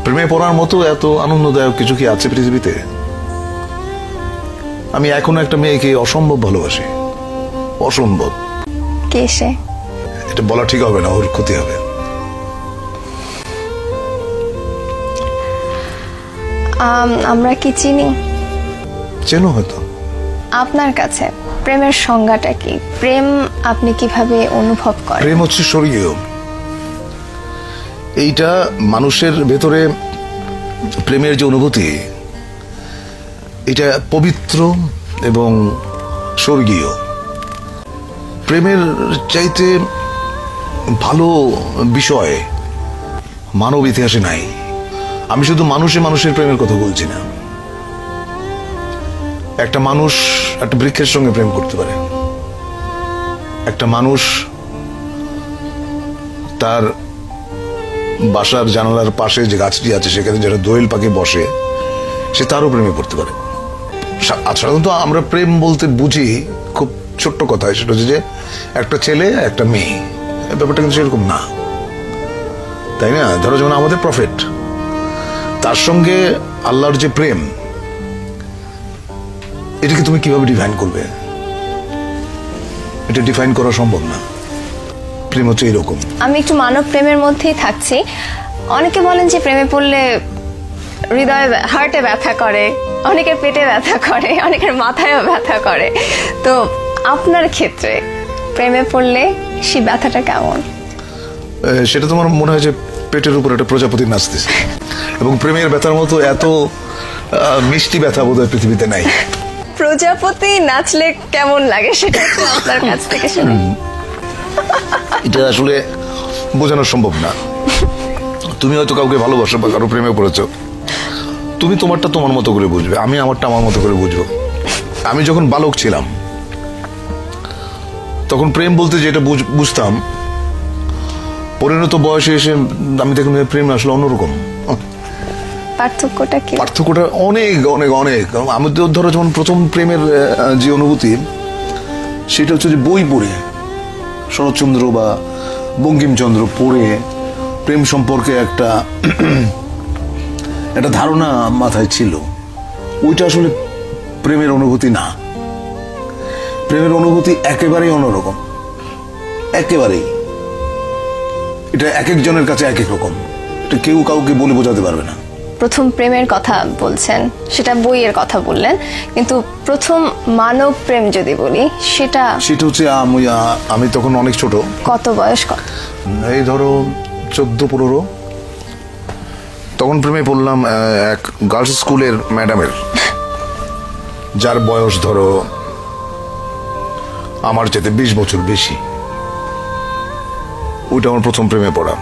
প্রেমে পড়ার মতো এত আনন্দদায়ক কিছু কি আছে পৃথিবীতে? আমি এখনো একটা মেয়েকে অসম্ভব ভালোবাসি, অসম্ভব। কে সে? এটা বলা ঠিক হবে না, ওর ক্ষতি হবে। আমরা কি চিনি? চেনো হয়তো। আপনার কাছে প্রেমের সংজ্ঞাটা কি? প্রেম আপনি কিভাবে অনুভব করেন? প্রেম হচ্ছে স্বর্গীয়। এইটা মানুষের ভেতরে প্রেমের যে অনুভূতি, এটা পবিত্র এবং স্বর্গীয়। প্রেমের চাইতে ভালো বিষয় মানব ইতিহাসে নাই। আমি শুধু মানুষের প্রেমের কথা বলছি না। একটা মানুষ একটা বৃক্ষের সঙ্গে প্রেম করতে পারে, একটা মানুষ তার বাসার জানালার পাশে যে গাছটি আছে সেখানে যারা দোয়েল পাখি বসে, সে তারও প্রেমে পড়তে পারে। সাধারণত আমরা প্রেম বলতে বুঝি খুব ছোট্ট কথা, সেটা হচ্ছে যে একটা ছেলে একটা মেয়ে। ব্যাপারটা কিন্তু সেরকম না, তাই না? ধরো যেমন আমাদের প্রফেট, তার সঙ্গে আল্লাহর যে প্রেম, এটাকে তুমি কিভাবে ডিফাইন করবে? এটা ডিফাইন করা সম্ভব না। প্রেম হচ্ছে এরকম। আমি একটু মানব প্রেমের মধ্যেই থাকছি। অনেকে বলেন যে প্রেমে পড়লে হৃদয়ে হার্টে ব্যথা করে, অনেকের পেটে ব্যথা করে, অনেকের মাথায়ও ব্যথা করে। তো আপনার ক্ষেত্রে প্রেমে পড়লে সেই ব্যথাটা কেমন? সেটা তোমার মনে হয় যে পেটের উপর একটা প্রজাপতি নাচতেছে, এবং প্রেমের ব্যথার মতো এত মিষ্টি ব্যথা বোধহয় পৃথিবীতে নাই। প্রজাপতি নাচলে কেমন লাগে সেটা একটু আপনার কাছ থেকে শুনি। এটা আসলে বোঝানো সম্ভব না। তুমি হয়তো কাউকে ভালোবাসো বা কারো প্রেমে পড়েছো, তুমি তোমারটা তোমার মতো করে বুঝবে, আমি আমারটা আমার মতো করে বুঝবো। আমি যখন বালক ছিলাম তখন প্রেম বলতে যেটা বুঝতাম, পরিণত বয়সে এসে আমি দেখলাম প্রেম আসলে অন্যরকম। পার্থক্যটা কি? পার্থক্যটা অনেক অনেক অনেক। আমি তো ধরো যেমন প্রথম প্রেমের যে অনুভূতি, সেটা হচ্ছে যে বই পড়ে, শরৎচন্দ্র বা বঙ্কিমচন্দ্র পড়ে প্রেম সম্পর্কে একটা ধারণা মাথায় ছিল। ওইটা আসলে প্রেমের অনুভূতি না। প্রেমের অনুভূতি একেবারেই অন্যরকম, একেবারেই। এটা এক একজনের কাছে এক এক রকম, এটা কেউ কাউকে বলে বোঝাতে পারবে না। প্রথম প্রেমের কথা বলছেন, সেটা বইয়ের কথা বললেন, কিন্তু প্রথম মানব প্রেম যদি বলি সেটা হচ্ছে আমি তখন অনেক ছোট। কত বয়স? কত? এই ধরো 14-15। তখন প্রেমে পড়লাম এক গার্লস স্কুলের ম্যাডামের, যার বয়স ধরো আমার চেয়ে 20 বছর বেশি। ওইটা আমার প্রথম প্রেমে পড়া।